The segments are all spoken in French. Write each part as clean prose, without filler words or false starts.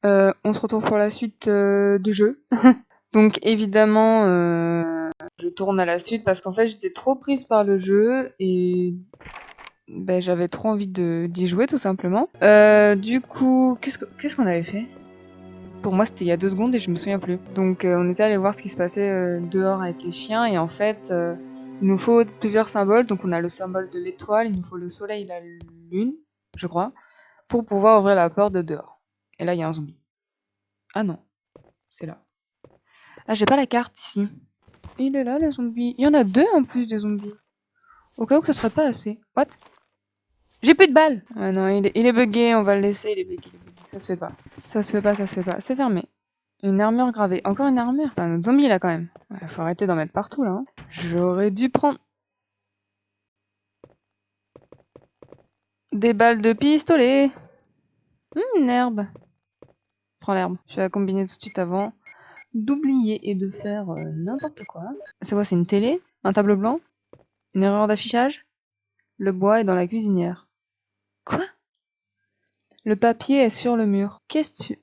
On se retrouve pour la suite du jeu. Donc évidemment, je tourne à la suite parce qu'en fait j'étais trop prise par le jeu et ben, j'avais trop envie d'y jouer tout simplement. Du coup, qu'est-ce qu'on avait fait? Pour moi c'était il y a 2 secondes et je me souviens plus. Donc on était allé voir ce qui se passait dehors avec les chiens et en fait il nous faut plusieurs symboles. Donc on a le symbole de l'étoile, il nous faut le soleil et la lune, je crois, pour pouvoir ouvrir la porte de dehors. Et là il y a un zombie. Ah non, c'est là. Ah, j'ai pas la carte ici. Il est là, le zombie. Il y en a 2 en plus des zombies. Au cas où que ce serait pas assez. What? J'ai plus de balles! Ah non, il est bugué, on va le laisser, il est bugué, il est bugué. Ça se fait pas. Ça se fait pas, ça se fait pas. C'est fermé. Une armure gravée. Encore une armure? Enfin, un autre zombie là quand même. Ouais, faut arrêter d'en mettre partout là. Hein. J'aurais dû prendre des balles de pistolet. Une herbe. Prends l'herbe. Je vais la combiner tout de suite avant d'oublier et de faire n'importe quoi. C'est quoi? C'est une télé? Un tableau blanc? Une erreur d'affichage? Le bois est dans la cuisinière. Quoi? Le papier est sur le mur. Qu'est-ce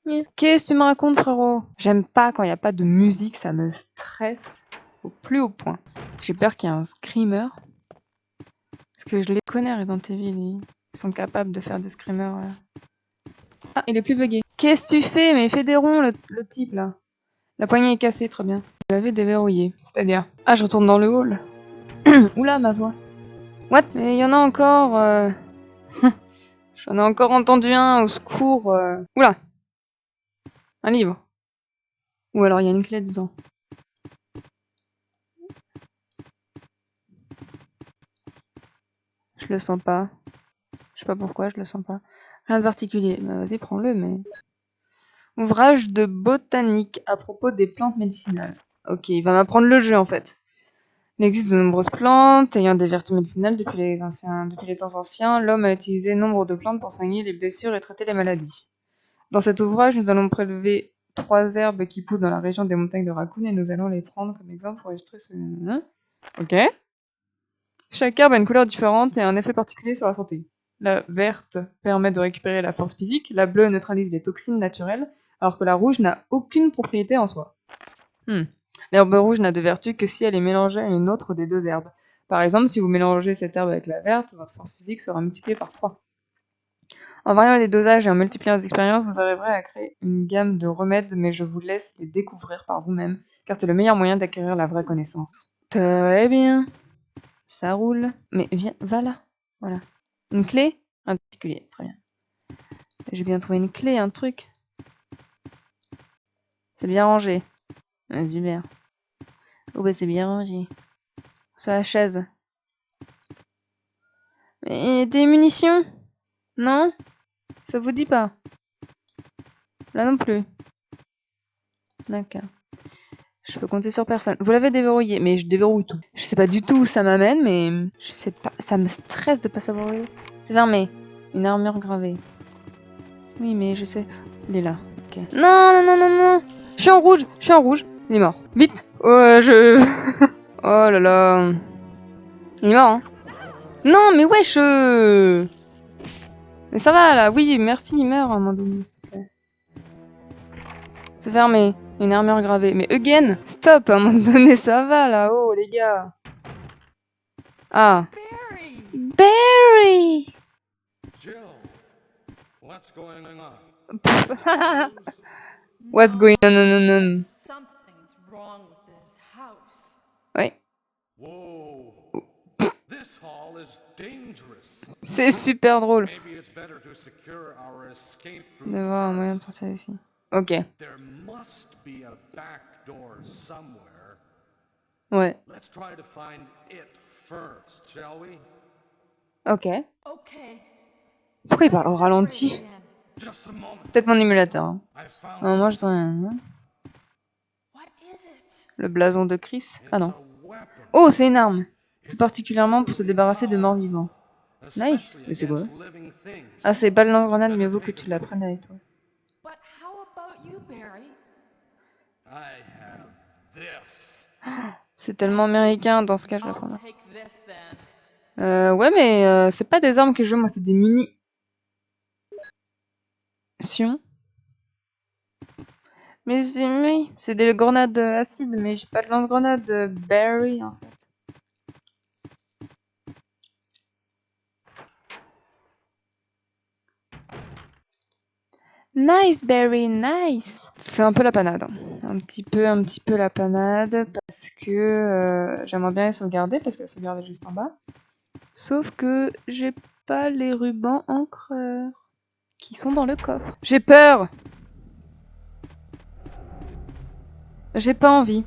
que tu me racontes, frérot? J'aime pas quand il n'y a pas de musique, ça me stresse au plus haut point. J'ai peur qu'il y ait un screamer. Parce que je les connais, Resident Evil. Ils sont capables de faire des screamers. Ah, il est plus bugué. Qu'est-ce que tu fais? Mais il fait des ronds, le type, là. La poignée est cassée, très bien. Je l'avais déverrouillé. C'est-à-dire... Ah, je retourne dans le hall. Oula, ma voix. What? Mais il y en a encore... J'en ai encore entendu un, au secours. Oula! Un livre. Ou alors il y a une clé dedans. Je le sens pas. Je sais pas pourquoi, je le sens pas. Rien de particulier. Bah, vas-y, prends-le, mais... Ouvrage de botanique à propos des plantes médicinales. Ok, il va m'apprendre le jeu, en fait. Il existe de nombreuses plantes ayant des vertus médicinales depuis les temps anciens. L'homme a utilisé nombre de plantes pour soigner les blessures et traiter les maladies. Dans cet ouvrage, nous allons prélever 3 herbes qui poussent dans la région des montagnes de Raccoon et nous allons les prendre comme exemple pour illustrer ce... Ok. Chaque herbe a une couleur différente et un effet particulier sur la santé. La verte permet de récupérer la force physique, la bleue neutralise les toxines naturelles, alors que la rouge n'a aucune propriété en soi. L'herbe rouge n'a de vertu que si elle est mélangée à une autre des 2 herbes. Par exemple, si vous mélangez cette herbe avec la verte, votre force physique sera multipliée par 3. En variant les dosages et en multipliant les expériences, vous arriverez à créer une gamme de remèdes, mais je vous laisse les découvrir par vous-même, car c'est le meilleur moyen d'acquérir la vraie connaissance. Très bien. Ça roule. Mais viens, va là. Voilà. Une clé? Un particulier, très bien. J'ai bien trouvé une clé, un truc. C'est bien rangé. Ah, super. Oh bah c'est bien rangé. Sur la chaise. Et des munitions? Non? Ça vous dit pas? Là non plus. D'accord. Je peux compter sur personne. Vous l'avez déverrouillé, mais je déverrouille tout. Je sais pas du tout où ça m'amène, mais je sais pas. Ça me stresse de pas savoir où il est. C'est fermé. Une armure gravée. Oui, mais je sais. Il est là. Ok. Non, non, non, non, non. Je suis en rouge. Je suis en rouge. Il est mort. Vite. Je... Oh là là. Il est mort, hein. Non, mais wesh. Mais ça va, là. Oui, merci, il meurt à un moment donné, s'il te plaît. C'est fermé. Une armure gravée. Mais again. Stop, à un moment donné, ça va, là. Oh, les gars. Ah. Barry! Jill, what's going on? What's going on? Something's wrong with this house. Ouais. Whoa. This hall is dangerous. C'est super drôle Maybe it's better to secure our escape route d'avoir un moyen de first. sortir ici. Ok. There must be a back door somewhere. Ouais. Let's try to find it first, shall we? Ok. Okay. Pourquoi il parle au ralenti? Separate again. Just a moment. Peut-être mon émulateur. Hein. I found Non, moi je something. rien. What is it? Le blason de Chris. Ah It's non. a weapon. Oh, c'est une arme. Tout It's particulièrement pour se really débarrasser de morts powerful, vivants. Nice. especially Mais c'est quoi? against living things. Ah, c'est balle lance-grenade, mieux vaut que tu la prennes avec toi. But how about you, Barry? I have this. C'est tellement américain, dans ce cas je la I'll prends. take this then. Ouais, mais c'est pas des armes que je veux, moi c'est des munitions. Mais oui, c'est des grenades acides, mais j'ai pas de lance-grenade berry en fait. Nice berry, nice. C'est un peu la panade, hein. Un petit peu la panade parce que j'aimerais bien les sauvegarder parce que la sauvegarde est juste en bas. Sauf que j'ai pas les rubans encreurs qui sont dans le coffre. J'ai peur. J'ai pas envie.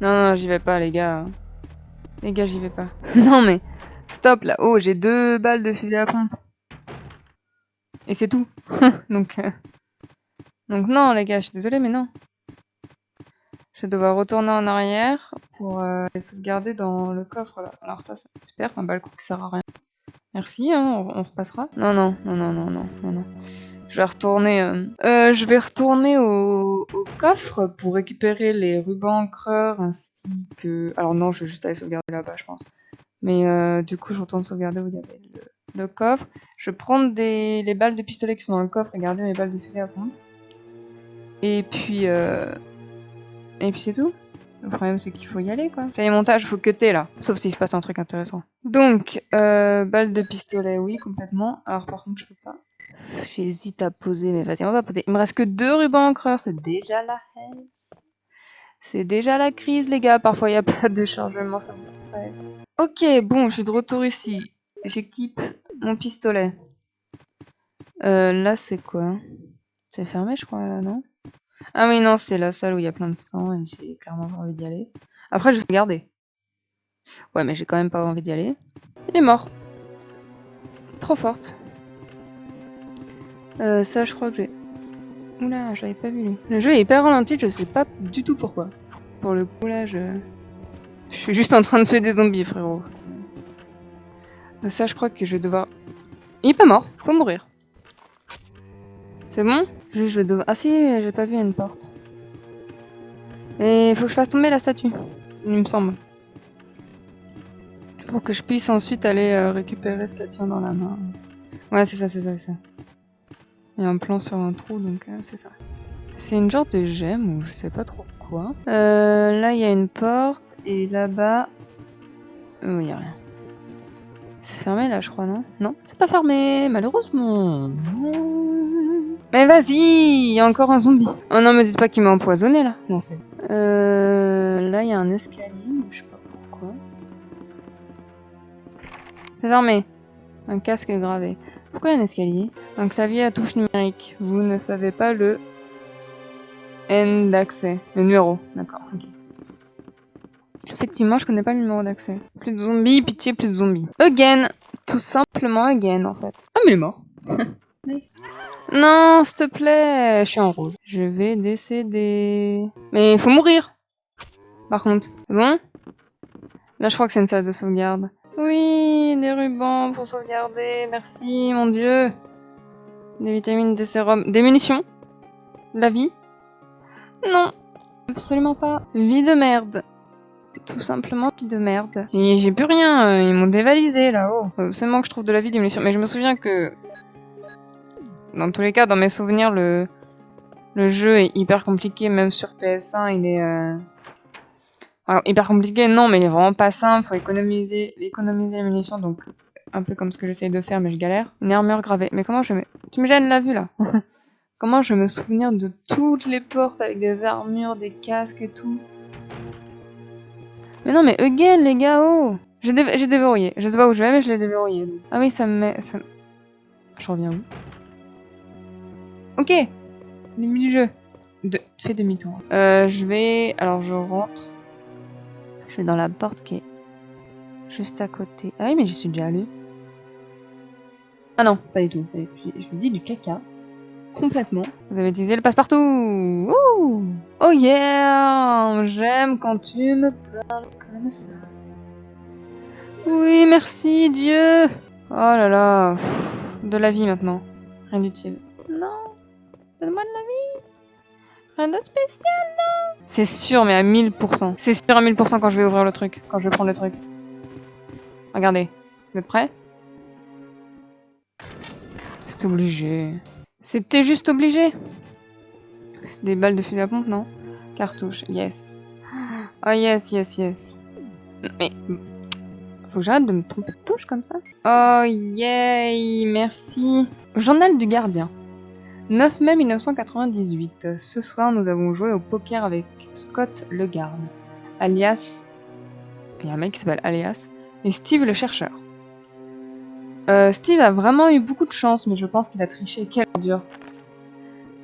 Non, j'y vais pas, les gars. Les gars, j'y vais pas. Non, mais stop là. Oh, j'ai 2 balles de fusil à pompe. Et c'est tout. Donc non, les gars, je suis désolée, mais non. Je vais devoir retourner en arrière pour les sauvegarder dans le coffre là. Alors ça, c'est super, c'est un balcon qui sert à rien. Merci, hein, on repassera. Non. Je vais retourner au coffre pour récupérer les rubans encreurs ainsi que... Alors non, je vais juste aller sauvegarder là-bas, je pense. Mais du coup, je retourne sauvegarder où il y avait le coffre. Je vais prendre les balles de pistolet qui sont dans le coffre et garder mes balles de fusil à pompe. Et puis c'est tout. Le problème, c'est qu'il faut y aller, quoi. Ça y est, montage, faut cutter, là. Sauf s'il se passe un truc intéressant. Donc, balle de pistolet, oui, complètement. Alors, par contre, je peux pas. J'hésite à poser, mais vas-y, on va poser. Il me reste que 2 rubans encreurs, c'est déjà la haisse. C'est déjà la crise, les gars. Parfois, il n'y a pas de chargement, ça me stresse. Ok, bon, je suis de retour ici. J'équipe mon pistolet. Là, c'est quoi? C'est fermé, je crois, là, non? Ah oui, non, c'est la salle où il y a plein de sang et j'ai clairement pas envie d'y aller. Après, je vais regarder. Ouais, mais j'ai quand même pas envie d'y aller. Il est mort. Trop forte. Ça, je crois que j'ai... Oula, je l'avais pas vu. Le jeu est hyper ralenti, je sais pas du tout pourquoi. Pour le coup, là, je suis juste en train de tuer des zombies, frérot. Ça, je crois que je vais devoir... Il est pas mort, faut mourir. C'est bon? Juste, je vais devoir... Ah si, j'ai pas vu une porte. Et il faut que je fasse tomber la statue, il me semble. Pour que je puisse ensuite aller récupérer ce qu'elle tient dans la main. Ouais, c'est ça. Il y a un plan sur un trou, donc c'est ça. C'est une genre de gemme ou je sais pas trop quoi. Là, il y a une porte et là-bas... il y a rien. C'est fermé là, je crois, non? Non, c'est pas fermé, malheureusement. Mais vas-y, il y a encore un zombie. Oh non, me dites pas qu'il m'a empoisonné là. Non, c'est... Là, il y a un escalier, mais je sais pas pourquoi. C'est fermé. Un casque gravé. Pourquoi il y a un escalier? Un clavier à touche numérique. Vous ne savez pas le N d'accès. Le numéro. D'accord, ok. Effectivement, je connais pas le numéro d'accès. Plus de zombies, pitié, plus de zombies. Again. Tout simplement again, en fait. Ah, mais il est mort. Nice. Non, s'il te plaît. Je suis en rouge. Je vais décéder. Mais il faut mourir. Par contre. C'est bon? Là, je crois que c'est une salle de sauvegarde. Oui, des rubans pour sauvegarder. Merci, mon dieu. Des vitamines, des sérums, des munitions. De la vie. Non, absolument pas. Vie de merde. Tout simplement vie de merde. J'ai plus rien, ils m'ont dévalisé là-haut. Faut absolument que je trouve de la vie, des munitions. Mais je me souviens que... Dans tous les cas, dans mes souvenirs, le jeu est hyper compliqué, même sur PS1, il est... Alors, hyper compliqué, non, mais il est vraiment pas simple, faut économiser les munitions, donc un peu comme ce que j'essaye de faire, mais je galère. Une armure gravée. Mais comment je mets... Tu me gênes la vue, là. Comment je vais me souvenir de toutes les portes avec des armures, des casques et tout? Mais non, mais again, les gars, oh! J'ai déverrouillé. Je sais pas où je vais, mais je l'ai déverrouillé. Ah oui, ça me met... Je reviens où? Ok! Début du jeu. Fais demi-tour. Je vais... Alors, je rentre. Je vais dans la porte qui est juste à côté. Ah oui, mais j'y suis déjà allée. Ah non, pas du tout. Je vous dis du caca. Complètement. Vous avez utilisé le passe-partout. Ouh. Oh yeah. J'aime quand tu me parles comme ça. Oui, merci Dieu. Oh là là. De la vie maintenant. Rien d'utile. Non. Donne-moi de la vie. Rien de spécial, non. C'est sûr, mais à 1000%. C'est sûr à 1000% quand je vais ouvrir le truc. Quand je vais prendre le truc. Regardez. Vous êtes prêts? C'est obligé. C'était juste obligé. C'est des balles de fusil à pompe, non? Cartouche, yes. Oh yes, yes, yes. Mais faut que j'arrête de me tromper de touche comme ça. Oh yay, merci. Journal du gardien. 9 mai 1998. Ce soir, nous avons joué au poker avec Scott le garde, alias... Il y a un mec qui s'appelle alias, et Steve le chercheur. Steve a vraiment eu beaucoup de chance, mais je pense qu'il a triché. Quelle ordure.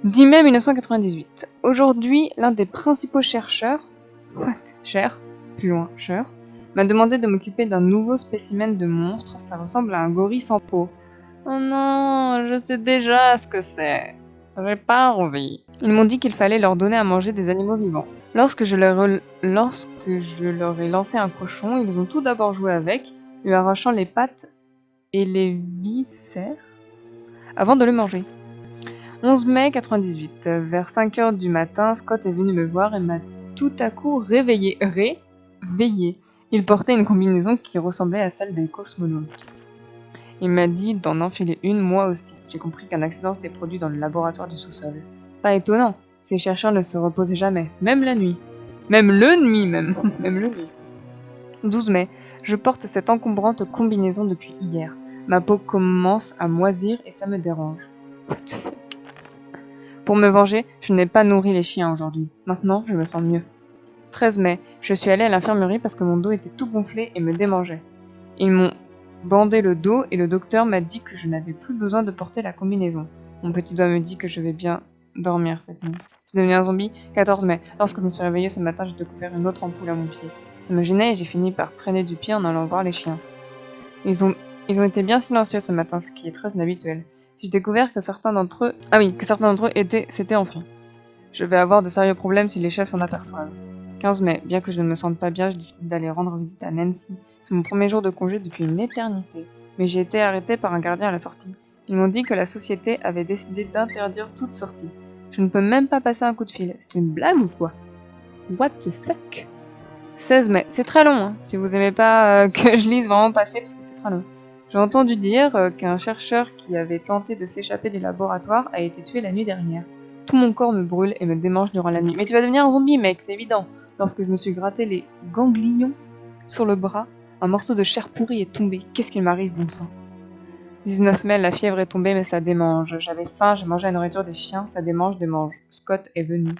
10 mai 1998. Aujourd'hui, l'un des principaux chercheurs... What? Cher? Plus loin, cher. M'a demandé de m'occuper d'un nouveau spécimen de monstre. Ça ressemble à un gorille sans peau. Oh non, je sais déjà ce que c'est. J'ai pas envie. Ils m'ont dit qu'il fallait leur donner à manger des animaux vivants. Lorsque je leur ai lancé un cochon, ils ont tout d'abord joué avec, lui arrachant les pattes et les viscères avant de le manger. 11 mai 98. Vers 5h du matin, Scott est venu me voir et m'a tout à coup réveillé. Il portait une combinaison qui ressemblait à celle des cosmonautes. Il m'a dit d'en enfiler une, moi aussi. J'ai compris qu'un accident s'était produit dans le laboratoire du sous-sol. Pas étonnant, ces chercheurs ne se reposaient jamais, même la nuit. Même le nuit, même. Même le nuit. 12 mai. Je porte cette encombrante combinaison depuis hier. Ma peau commence à moisir et ça me dérange. What the fuck? Pour me venger, je n'ai pas nourri les chiens aujourd'hui. Maintenant, je me sens mieux. 13 mai. Je suis allée à l'infirmerie parce que mon dos était tout gonflé et me démangeait. Ils m'ont bandé le dos et le docteur m'a dit que je n'avais plus besoin de porter la combinaison. Mon petit doigt me dit que je vais bien dormir cette nuit. C'est devenu un zombie. 14 mai. Lorsque je me suis réveillée ce matin, j'ai découvert une autre ampoule à mon pied. Ça me gênait et j'ai fini par traîner du pied en allant voir les chiens. Ils ont été bien silencieux ce matin, ce qui est très inhabituel. J'ai découvert que certains d'entre eux s'étaient enfuis. Je vais avoir de sérieux problèmes si les chefs s'en aperçoivent. 15 mai. Bien que je ne me sente pas bien, je décide d'aller rendre visite à Nancy. C'est mon premier jour de congé depuis une éternité. Mais j'ai été arrêtée par un gardien à la sortie. Ils m'ont dit que la société avait décidé d'interdire toute sortie. Je ne peux même pas passer un coup de fil. C'est une blague ou quoi? What the fuck? 16 mai. C'est très long, hein, si vous aimez pas que je lise vraiment passer parce que c'est très long. J'ai entendu dire qu'un chercheur qui avait tenté de s'échapper du laboratoire a été tué la nuit dernière. Tout mon corps me brûle et me démange durant la nuit. Mais tu vas devenir un zombie, mec, c'est évident. Lorsque je me suis gratté les ganglions sur le bras, un morceau de chair pourrie est tombé. Qu'est-ce qu'il m'arrive, bon sang? 19 mai, la fièvre est tombée, mais ça démange. J'avais faim, j'ai mangé la nourriture des chiens, ça démange. Scott est venu.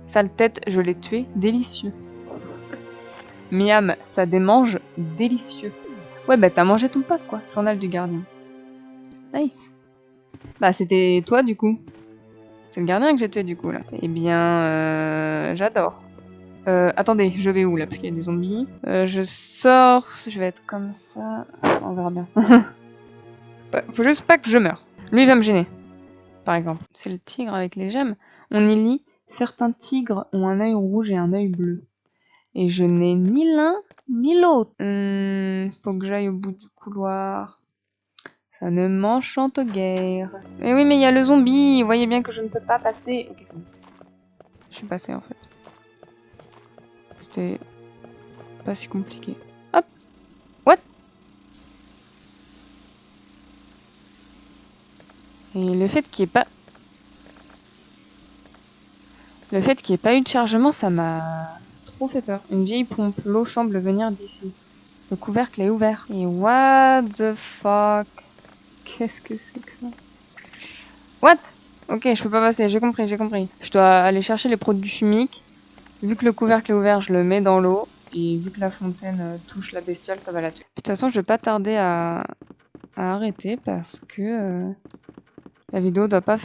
Sale tête, je l'ai tué, délicieux. Miam, ça démange, délicieux. Ouais, bah t'as mangé ton pote, quoi. Journal du gardien. Nice. Bah c'était toi, du coup. C'est le gardien que j'ai tué, du coup, là. Eh bien, j'adore. Attendez, je vais où, là? Parce qu'il y a des zombies. Je sors, je vais être comme ça. On verra bien. Faut juste pas que je meure. Lui, il va me gêner, par exemple. C'est le tigre avec les gemmes. On y lit « Certains tigres ont un œil rouge et un œil bleu. Et je n'ai ni l'un ni l'autre. Faut que j'aille au bout du couloir. Ça ne m'enchante guère. Mais oui, mais il y a le zombie. Vous voyez bien que je ne peux pas passer. Ok, c'est bon. Je suis passée, en fait. C'était pas si compliqué. Hop. What? Et le fait qu'il n'y ait pas... Le fait qu'il n'y ait pas eu de chargement, ça m'a trop fait peur. Une vieille pompe. L'eau semble venir d'ici. Le couvercle est ouvert. Et what the fuck? Qu'est-ce que c'est que ça? What? Ok, je peux pas passer, j'ai compris. Je dois aller chercher les produits chimiques. Vu que le couvercle est ouvert, je le mets dans l'eau. Et vu que la fontaine touche la bestiole, ça va la tuer. De toute façon, je vais pas tarder à arrêter parce que la vidéo doit pas...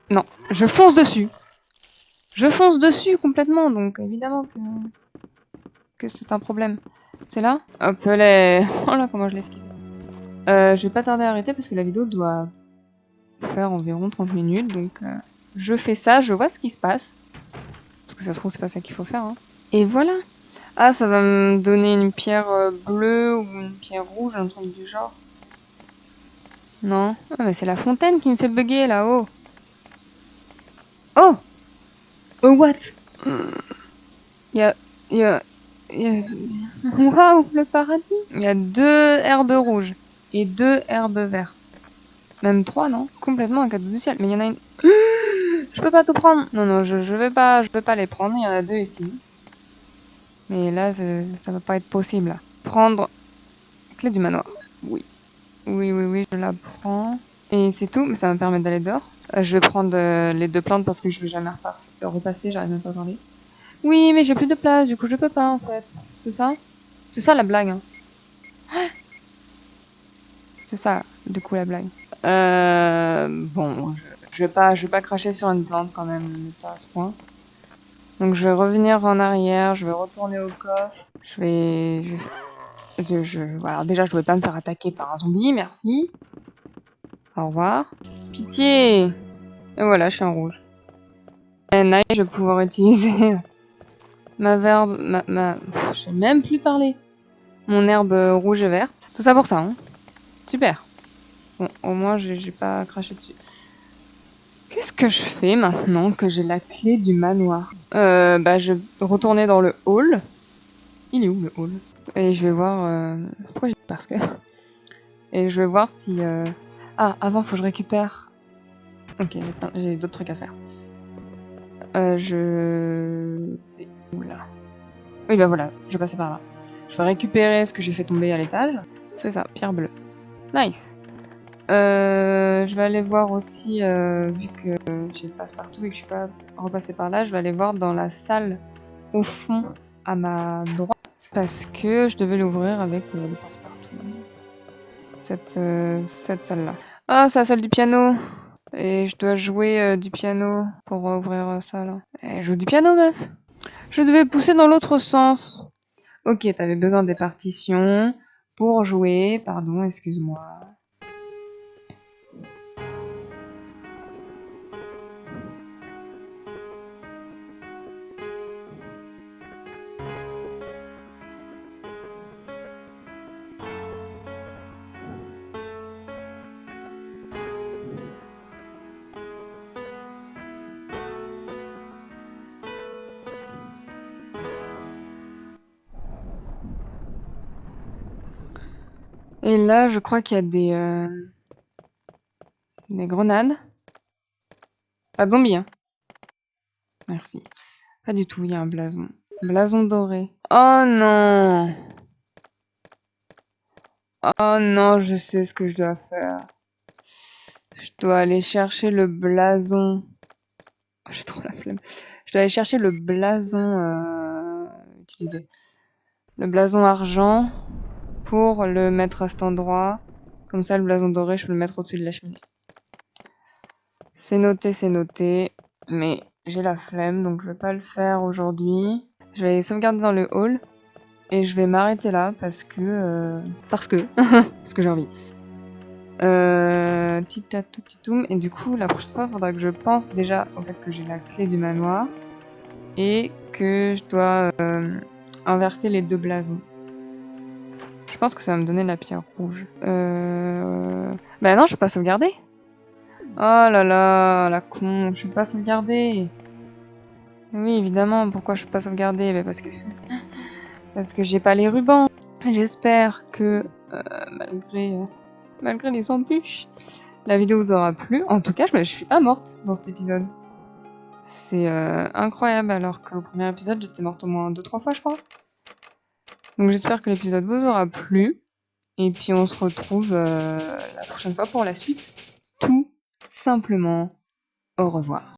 Non, je fonce dessus. Je fonce dessus complètement, donc évidemment que c'est un problème. C'est là? Hop là. Oh là, comment je l'esquive. Je vais pas tarder à arrêter parce que la vidéo doit faire environ 30 minutes, donc je fais ça, je vois ce qui se passe. Parce que ça se trouve, c'est pas ça qu'il faut faire. Hein. Et voilà. Ah, ça va me donner une pierre bleue ou une pierre rouge, un truc du genre. Non. Ah, mais c'est la fontaine qui me fait bugger là-haut. Oh! Oh, what? Waouh, le paradis! Il y a 2 herbes rouges et 2 herbes vertes. Même 3, non? Complètement un cadeau du ciel. Mais il y en a une... Je peux pas tout prendre. Non, non, je vais pas les prendre. Il y en a 2 ici. Mais là, ça va pas être possible. Là. Prendre clé du manoir. Oui. Oui, je la prends. Et c'est tout, mais ça va me permettre d'aller dehors. Je vais prendre les 2 plantes parce que je vais jamais repasser, j'arrive même pas à parler. Oui, mais j'ai plus de place, du coup je peux pas en fait. C'est ça? C'est ça la blague. Hein. C'est ça, du coup la blague. Bon, je vais pas cracher sur une plante quand même, mais pas à ce point. Donc je vais revenir en arrière, je vais retourner au coffre. Voilà, déjà je voulais pas me faire attaquer par un zombie, merci. Au revoir. Pitié! Et voilà, je suis en rouge. Et nice, je vais pouvoir utiliser ma verbe, je sais même plus parler. Mon herbe rouge et verte. Tout ça pour ça, hein. Super. Bon, au moins, j'ai pas craché dessus. Qu'est-ce que je fais maintenant que j'ai la clé du manoir? Je vais retourner dans le hall. Il est où le hall? Et je vais voir... Pourquoi j'ai... Parce que... Et je vais voir si... Ah, avant, faut que je récupère... Ok, j'ai d'autres trucs à faire. Oula. Oui, bah voilà, je vais passer par là. Je vais récupérer ce que j'ai fait tomber à l'étage. C'est ça, pierre bleue. Nice. Je vais aller voir aussi, vu que j'ai le passe-partout et que je suis pas repassée par là, je vais aller voir dans la salle au fond à ma droite parce que je devais l'ouvrir avec le passe-partout. Cette salle-là. Ah, c'est la salle du piano. Et je dois jouer du piano pour ouvrir ça là. Et je joue du piano, meuf. Je devais pousser dans l'autre sens. Ok, t'avais besoin des partitions pour jouer. Pardon, excuse-moi. Et là, je crois qu'il y a des grenades. Pas de zombies, hein. Merci. Pas du tout, il y a un blason. Blason doré. Oh non! Oh non, je sais ce que je dois faire. Je dois aller chercher le blason. Oh, j'ai trop la flemme. Je dois aller chercher le blason utilisé. Le blason argent pour le mettre à cet endroit. Comme ça, le blason doré, je peux le mettre au-dessus de la cheminée. C'est noté. Mais j'ai la flemme, donc je vais pas le faire aujourd'hui. Je vais sauvegarder dans le hall. Et je vais m'arrêter là parce que... parce que j'ai envie. Titatoum. Et du coup, la prochaine fois, il faudra que je pense déjà au fait que j'ai la clé du manoir. Et que je dois inverser les 2 blasons. Je pense que ça va me donner la pierre rouge. Bah non, je peux pas sauvegarder. Oh là là, la con, je peux pas sauvegarder. Oui, évidemment, pourquoi je peux pas sauvegarder? Bah parce que j'ai pas les rubans. J'espère que malgré les embûches, la vidéo vous aura plu. En tout cas, je suis pas morte dans cet épisode. C'est incroyable alors qu'au premier épisode, j'étais morte au moins 2-3 fois, je crois. Donc j'espère que l'épisode vous aura plu. Et puis on se retrouve la prochaine fois pour la suite. Tout simplement, au revoir.